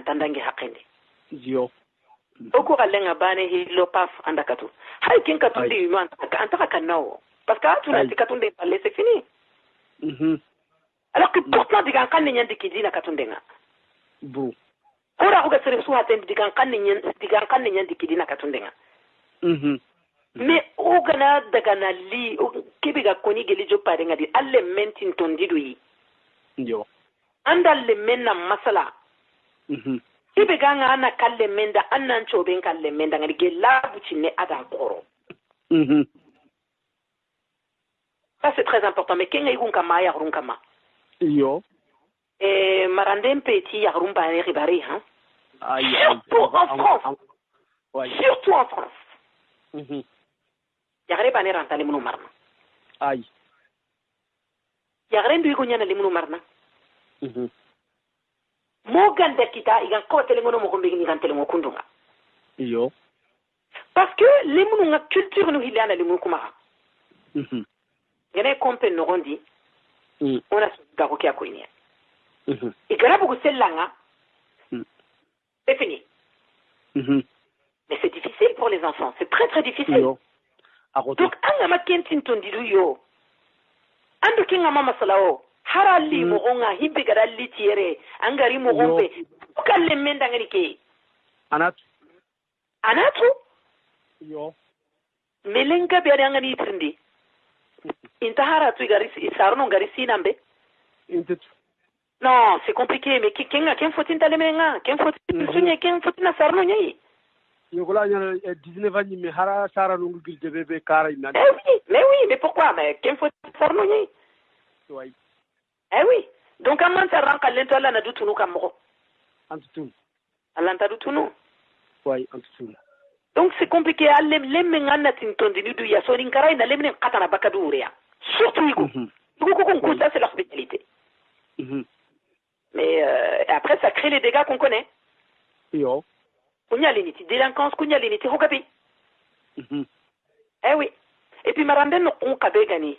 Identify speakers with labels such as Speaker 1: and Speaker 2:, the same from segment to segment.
Speaker 1: tandangi hakende
Speaker 2: yo
Speaker 1: oko galenga bane hi lopaf andakatu hay kin katundi yimo antaka kanao parce que atuna tikatunde parler c'est fini alors que pourtant digan kan nyandi kidina katundenga
Speaker 2: bu
Speaker 1: ora uga sere su haten digan kan nyandi kidina katundenga mais ogana daga na li kibiga koni geli jo pare ngadi alle mentin tondido yi
Speaker 2: yo
Speaker 1: andalle menna masala kibiga nga ana kalle menda annan choben kalle menda ngadi gelabu cinne ada koro ça c'est très important mais kenga yigun kama ya run kama
Speaker 2: yo
Speaker 1: marandem petit ya run ba ribari hein surtout en France yagare bane rantale munu marna
Speaker 2: ay
Speaker 1: yagare ndu yigo nyana limunu marna mo ganda kita igan ko tele ngono mo ko mbigi ngan tele mo kundunga
Speaker 2: yo
Speaker 1: parce que limunu nga culture no hilana limunu kuma gene kompe no gondi ona suka ko kya ko inia igara bugu sellanga c'est fini mais c'est difficile pour les enfants c'est très très difficile
Speaker 2: yo
Speaker 1: donc anga makentin tondidu yo andu kinga mama salao harali mo gonga himbe garalli tiere angari mo gombe kalle menda ngani ke anatu
Speaker 2: yo
Speaker 1: melenga be ari ngani trindi inta haratu gari sarno gari sinambe non c'est compliqué mais kinga ken fotin talemenga ken fotin sunye ken fotin sarno nyai
Speaker 2: yogola nyana 19 ans mais hara sara no ngil de bébé kara ina
Speaker 1: mais oui mais pourquoi mais ken fotin sarno nyai
Speaker 2: oui
Speaker 1: oui donc amman ranka lento ala na dutunu kammo
Speaker 2: antutun
Speaker 1: alanta dutunu
Speaker 2: oui antutun
Speaker 1: donc c'est compliqué allem lemme ngana tintondini du ya soni ngaray na lemne katana bakaduria surtout igo ko ça c'est leur spécialité mais après ça crée les dégâts qu'on connaît
Speaker 2: yo
Speaker 1: kunya liniti délinquance kunya liniti hokapi oui et puis maranden no kabegani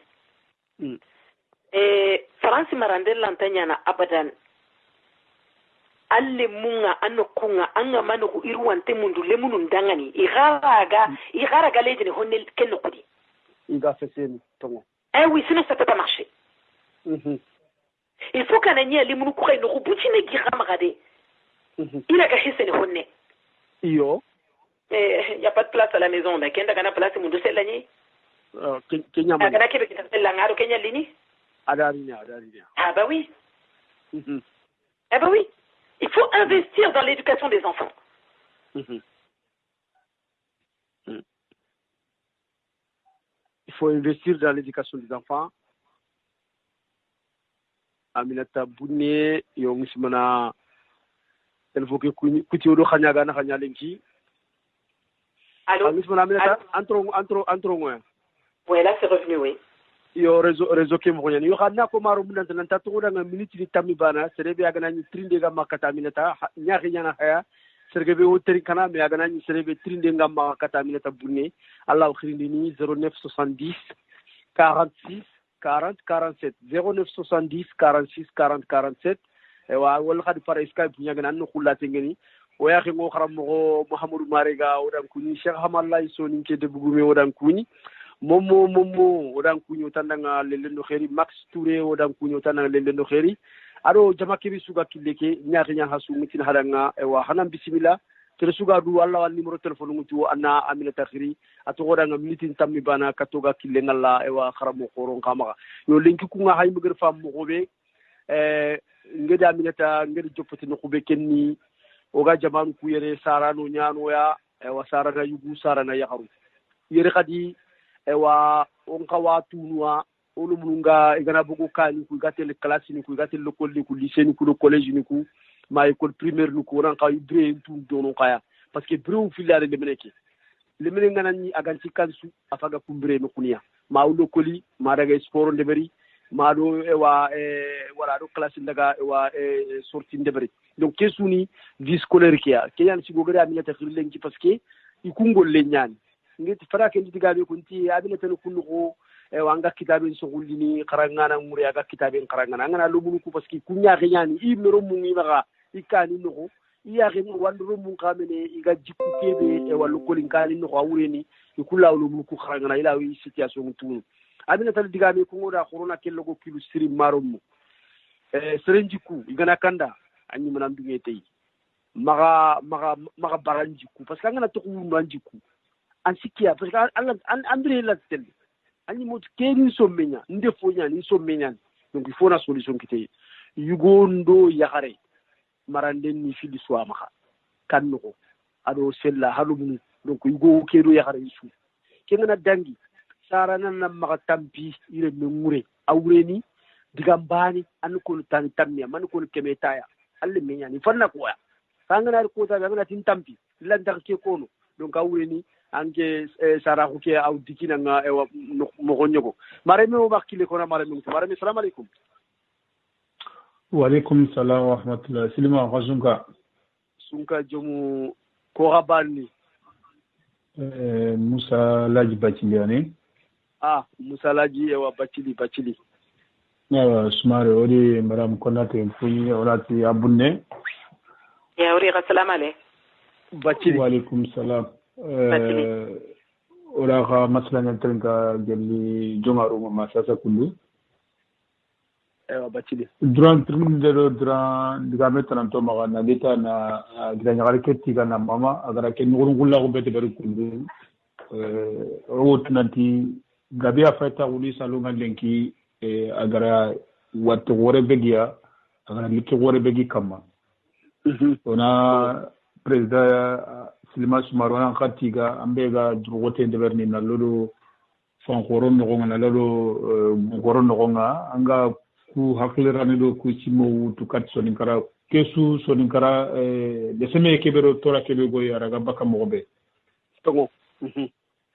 Speaker 1: France maranden lantanya na abadan alle munga anno kunga anga mano ku irwante mundu lemunu ndangani igaraga lejene honne kenno kudi
Speaker 2: iga feseni tongo
Speaker 1: oui sinon ça peut pas marcher il faut qu'on ait les mounou kouray no butine giram gade il a caché ses honne
Speaker 2: yo
Speaker 1: y a pas de place à la maison mais kenda kana place mundu selani
Speaker 2: kenya ma
Speaker 1: kana kebe kitapella ngaro kenya lini
Speaker 2: adarinya
Speaker 1: ah bah oui bah oui il faut investir dans l'éducation des enfants
Speaker 2: il faut investir dans l'éducation des enfants Aminata Bunne yo ngismana telfoke kuti odo khanyaga na lenki
Speaker 1: allô
Speaker 2: ngismana Aminata antro ngoya
Speaker 1: ouais là c'est revenu oui
Speaker 2: yo réseau ke mo yo xana ko maro mun nan ta to da minute ni tammi bana serebe aga na ni trinde ga makata Aminata nyaaki nyana haya serebe o teri kana me aga na ni serebe trinde ga makata Aminata Bunne Allah khirindi ni 0970 46 40 47 0970 46 40 47 wa wal khadi para Skype nyaga nan no khulate ngeni o ya ngo kharam mo Mohamadou Marega o dan kuni Cheikh Hamalay soni ke de bugume o dan kuni momo o dan kuni o tandanga lelendo kheri Max Touré o dan kuni o tandanga lelendo kheri ado jama kebi suga kileke nyaati nya hasu mutin hadanga wa hanam bismillah tere suga du Allah wal numéro téléphone ngutu anna Aminata Khiri atogoda nga minute tammi bana katoga kille ngalla wa kharamo khoron kama yo lenki ku nga hay mugir fam mo gobe ngeda Aminata ngedi joppati no khube kenni oga jamanu ku yere sarano nyaano ya wa sarana yugu sarana yakharu yere khadi wa on kawatu nuwa olu munga igana bugo kani ku gatel classe ni ku gatel l'école ni ku lycée ni ku collège ni ku ma école primaire ni ku ran kay bre tout dono kaya parce que bre filare le meneki le menen ngana ni aganti kansu afaga ku bre no kunia ma ulo koli ma daga sport ndeberi ma do wala do classe ndaga sorti ndeberi donc kesuni vie scolaire kia keyan ci gogere Aminata Khiri lenki parce que ikungol le nyani ngeti fara ke ndigabe ko nti Aminata no kunu ko wanga kitabe so gullini karangana muri aga kitabe karangana ngana lo munu ku parce que kunya nyani i mero mungi maga ikani no iya ke wanduro mun kamene iga jikku kebe e wallu kolin kali no awureni ikula wulu mun ku kharangana ila wi situation tunu amina tal digame ko ngoda corona kello go kilu siri marum serenjiku igana kanda anyi manam dunge tay maga baranjiku parce que ngana to ko anjiku an sikia parce que an andre la tel anyi mot keni sommenya ndefo nyani sommenya donc il faut na solution kite yugondo yakare maranden ni fili swamaha kanno ado sella halum donc yugo kedo yakare isu kengana dangi sara nan na maga tampi ire me mure awreni digambani an ko tan tammiya man ko kemetaya alle me nyani fanna ko ya sangana ko ta ngana tin tampi lan tak ke kono donc awreni anke sara ko ke aw dikina nga e mo ko nyogo mare me o bakile ko na mare me assalamu alaikum.
Speaker 3: Walaikum salam wa rahmatullah. Silima Khazunka.
Speaker 2: Sunka jomu Korabani.
Speaker 3: Musa Laji Bachili.
Speaker 2: Musa Laji ewa Bachili.
Speaker 3: Sumare ori maram konate mfuni orati abunne.
Speaker 1: Ya ori assalamu alaikum.
Speaker 2: Bachili.
Speaker 3: Walaikum salam. Ora ka maslana trenka gelli jongaru ma sasa kundu.
Speaker 2: Bachili.
Speaker 3: Durant digame tananto maga na leta na gidanyagare ketti kana mama agara ken ngurungulla ko bete beru kundu rot nanti gabe afata uli salunga lenki agara watto wore begia agara likki wore begi kama ona president Silima Sumaro na khatiga ambega drogote ndeberni na lolo fankoron no na lolo ngoron no anga ku hakilirani do ku simo tu kat soninkara kesu soninkara de seme kebero tora kebe go yara ga baka mobe
Speaker 2: tongo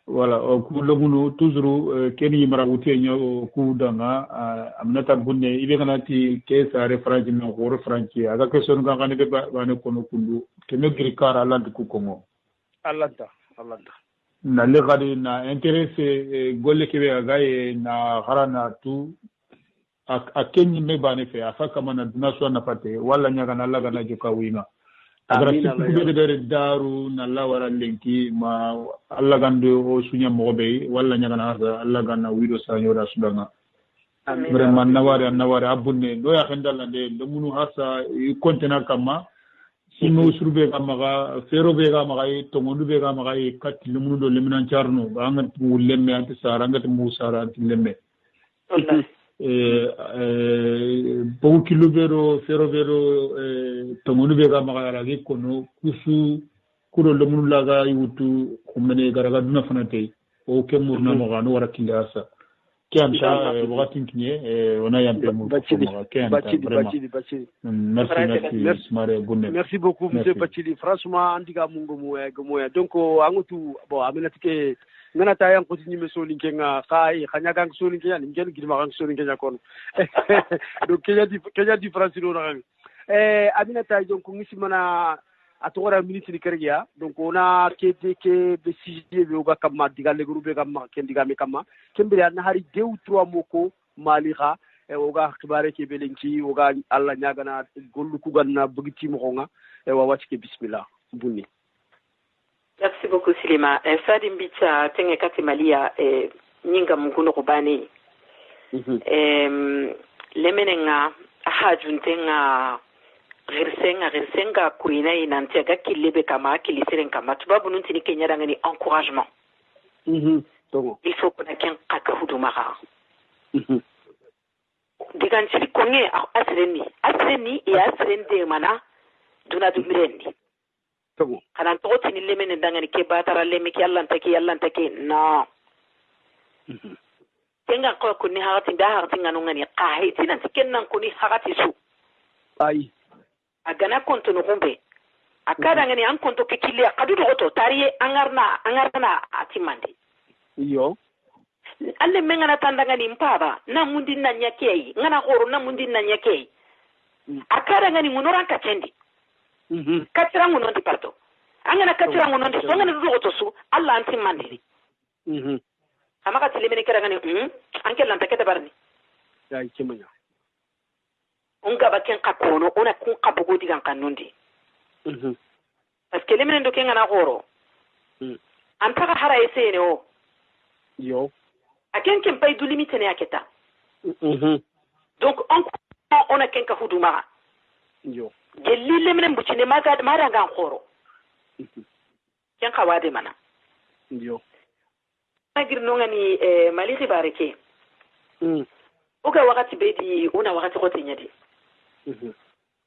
Speaker 3: voilà ku logunu toujours keni mara wuti nyo ku danga amnata bunne ibe kana ti ke sa reference no go reference aga question ga ngane be ba ne kono kundu keme grikara land ku kongo
Speaker 2: alanta
Speaker 3: na le gadi na intéressé golle kebe aga na harana tu a kenyi me bane fe afa kama na dunaswa na pate wala nyaga na laga na joka wina agara siku kubede bere daru na lawara lenki ma alla gando o sunya mobe wala nyaga na hasa alla gana wido sanyora sudanga vraiment nawari abunne do ya khendala de munu hasa kontena kama sino surbe kama ga fero be kama ga to mondu be kama ga kat lumunu do leminan charno ba ngat mu lemme anti sara ngat mu sara anti lemme beaucoup kilobero ferrovero tomonu be ga magara ge kono kusu kuro le mun laga yutu kumene garaga duna fanate o kemurna mo gano wara kilasa kianta wakati kinye ona yampe mu
Speaker 2: merci beaucoup monsieur Bachili franchement andiga mungo moya donc angutu bon amenatike ngana ta yang continue me so linke nga kai khanya gang so linke yani ngel gidima gang so linke yakon donc kenya difference no rang amina ta donc ngisi mana atora minute ni kergia donc ona ke be sije be oga kamma diga le groupe kamma ken diga me kamma kembere na hari 2 ou 3 moko maliha oga khibare ke belenki oga alla nyaga na gollu ku ganna bugiti mo nga wa wati ke bismillah bunni.
Speaker 1: Merci beaucoup Silima. Sadi Mbicha tenge kati malia nyinga mguno kubani. Lemenenga ahajuntenga rirsenga kuina inantiaga kilebe kama kiliseren kama tubabu nuntini Kenya dangani encouragement. Il faut qu'on ait qu'un kakahudu mara. Diganchili konye asreni ya asrende mana duna dumirendi. Kana toti ni lemene dangani ke batara lemi ki yallantake no tenga ko kuni harati da harati nganungani qahi tinan tikennan kuni harati su
Speaker 2: ai
Speaker 1: agana konto no gumbe akada ngani an konto ke kille akadu doto tariye angarna atimandi
Speaker 2: iyo
Speaker 1: alle mengana tandangani mpaba na mundi na nyakei ngana goro na mundi na nyakei akada ngani munoran kachendi katirangu nondi parto angana katirangu nondi so ngana dugo to su alla anti mandiri amaka tilemene kera ngani anke lanta kete barni
Speaker 2: ya ikimanya
Speaker 1: unga baken kakono ona kun kabugo digan kanundi parce que lemenen do kenga na goro antaka hara ese ne o
Speaker 2: yo
Speaker 1: aken ken pay du limite ne aketa donc on a kenka huduma
Speaker 2: yo
Speaker 1: gelli lemenen bucine maga mara ngan goro ken kawade mana
Speaker 2: yo
Speaker 1: agir no ngani mali khibareke oga wakati bedi una wakati kote nyadi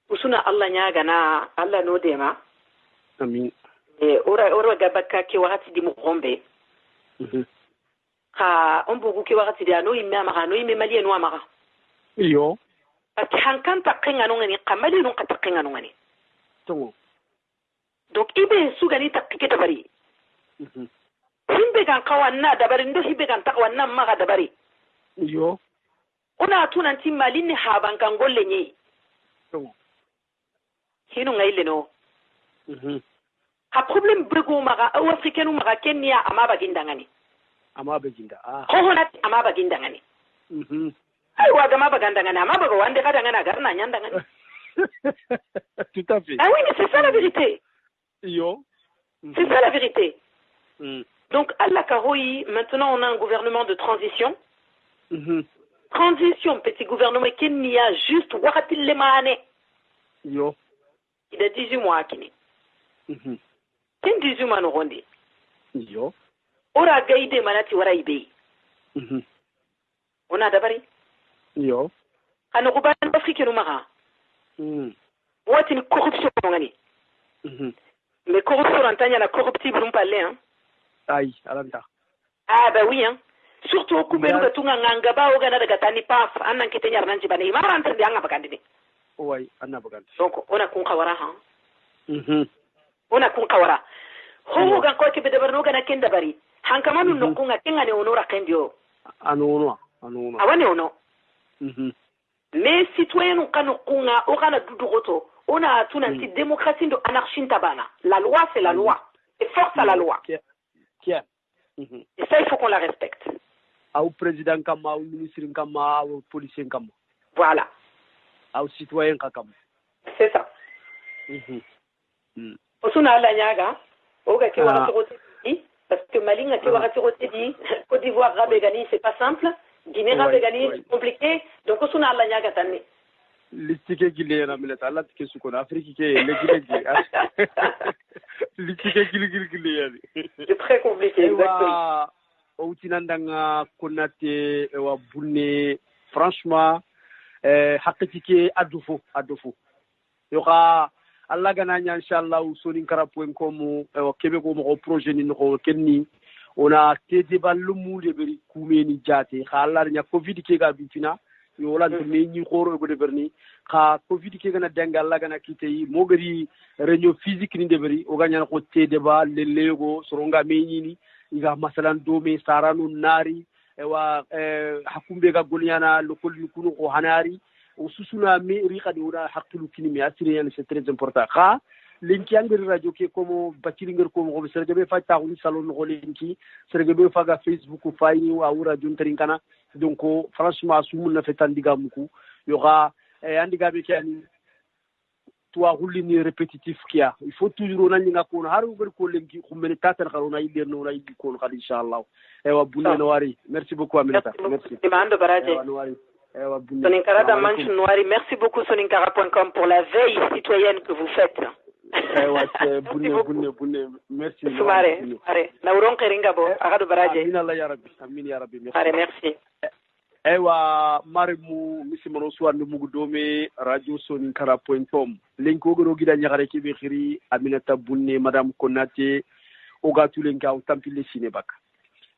Speaker 1: usuna Allah nyaga na Allah no dema
Speaker 2: amin
Speaker 1: ora gabaka ke wakati di mukombe ka ombugu ke wakati di ano imme amaka no imme mali no amaka
Speaker 2: yo
Speaker 1: parce hankan takinga no ngani kamali no takinga no ngani
Speaker 2: tongo
Speaker 1: donc ibe sugani takike tabari himbe kan kawanna dabari ndo himbe kan takwanna maga dabari
Speaker 2: yo
Speaker 1: ona tunanti malini haban kan golle nyi
Speaker 2: tongo
Speaker 1: hinu ngaile no ha problem bego maga o africainu maga kenya amaba gindangani
Speaker 2: amaba ginda
Speaker 1: ko honat amaba gindangani ay waga amaba gindangani amaba go wande kada ngana garna nyandangani
Speaker 2: tout à fait
Speaker 1: ah oui mais c'est ça la vérité
Speaker 2: yo
Speaker 1: c'est ça la vérité donc Allah karoyi maintenant on a un gouvernement de transition transition petit gouvernement kenya juste wakati lemane
Speaker 2: yo
Speaker 1: il a 18 mois akini ten 18 mois no gondi
Speaker 2: yo
Speaker 1: ora gaide manati wara ibe ona dabari
Speaker 2: yo
Speaker 1: ano kuban afrique no maka wati ni corruption ngani mais corruption antanya na corruptible mpalle hein
Speaker 2: ay alanta
Speaker 1: ah bah oui hein surtout ku belu gatunga nganga ba oga na daga tani paf annan kitenya ranji bane imara antende anga bakandini
Speaker 2: way anna bagandi
Speaker 1: donc ona kun kawara ha ona kun kawara ho ga ko ke be dabarno ga na kenda bari hankamanu no kunga kenga ne onora kendio
Speaker 2: anono
Speaker 1: awane ono mais citoyen kanu kunga o kana dudugoto ona tunanti démocratie ndo anarchie tabana la loi c'est la loi et force à la loi
Speaker 2: tiens
Speaker 1: et ça il faut qu'on la respecte
Speaker 2: au président kama au ministre kama au policier kama
Speaker 1: voilà
Speaker 2: au citoyen kama
Speaker 1: c'est ça osuna la nyaga oga ke wa roti parce que malinga ke wa roti di Côte d'Ivoire rabegani c'est pas simple Guinée rabegani c'est compliqué donc osuna la nyaga tanni
Speaker 2: listike gile na milata Allah tike su ko Afrique ke listike gile yani
Speaker 1: c'est très compliqué exactement
Speaker 2: o tinandanga konate wa bunne franchement hakiki adufo yoka Allah gana nya inshallah sonin karapo.com kebe ko mo projet ni ko kenni ona tede ballumu de beri kumeni jate khalar nya covid ke ga bitina yo lan to ni khoro ko de berni kha covid ke gana danga Allah gana kitei mo gari réunion physique ni de beri o ganya ko tede ba lelego soronga menyini iga masalan dome saranu nari wa hakumbe ga goliana lokol kuno ko hanari ususuna mi riqadi wala haqlu kini mi asiri c'est très important kha linki angri radio ke komo batiri ngir komo ko serge be fata ko salon ko linki serge be faga facebook fayni wa wura jun trinkana donc franchement sumun na fetan digamuku yoga andiga be kani toi roulini répétitif kia il faut toujours on nga ko har ngir ko linki khumene tatar kharona yider no na yidi ko khadi inshallah wa bunne no wari merci beaucoup Aminata merci
Speaker 1: demande baraje Soninkara Manche Noiri, merci beaucoup Soninkara.com pour la veille citoyenne que vous faites.
Speaker 2: Merci.
Speaker 1: Soumare. Nauron Keringabo, Arado Baraje.
Speaker 2: Amin ya Rabbi.
Speaker 1: Merci.
Speaker 2: Ewa marimu misimono swanu mugudome radio Soninkara.com. Linko goro gida nyagare kibe khiri Aminata Bunne Madame Konate oga tulenka utampile sinebaka.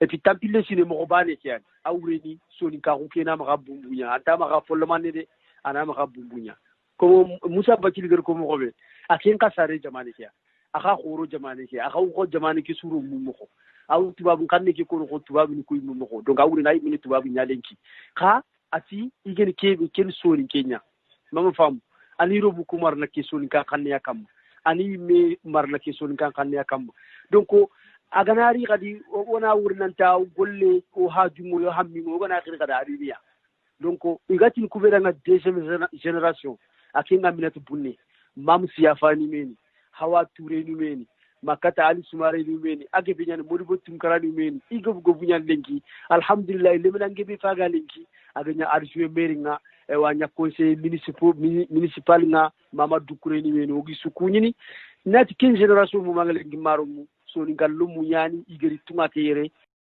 Speaker 2: Et puis tampile sine mo bane kian awreni Soninka ko kena ma bumbunya ata ma follemane de ana ma bumbunya ko Musa Bakili gar ko mo be akin ka sare jamane kiya aka khoro jamane kiya aka ko jamane ki suru mu ko aw tubabu kanne ki ko tubabu ni ko mu ko donc awreni ay min tubabu nyalenki ka ati igen kebe ken Sonin Kenya mama fam ani robu kumar na ki Soninka kanne yakam ani me mar na ki Soninka kanne yakam donc aganari kadi wona wurnanta golle o hajumo yo hammi mo gona khiri kada aribiya donc igati ku beda na deuxième génération akinga minatu bunne mam siya fani meni hawa ture ni meni makata ali sumare ni meni age be nyane modibo tunkara ni meni igobu gobu nyan lenki alhamdulillah le mena ngebe faga lenki age nya arjue meringa e wanya conseil municipal nga mama dukure ni meni ogi sukunyini nati kin generation mu mangale ngi marumu so ni gallu mu nyani igeri tunga kere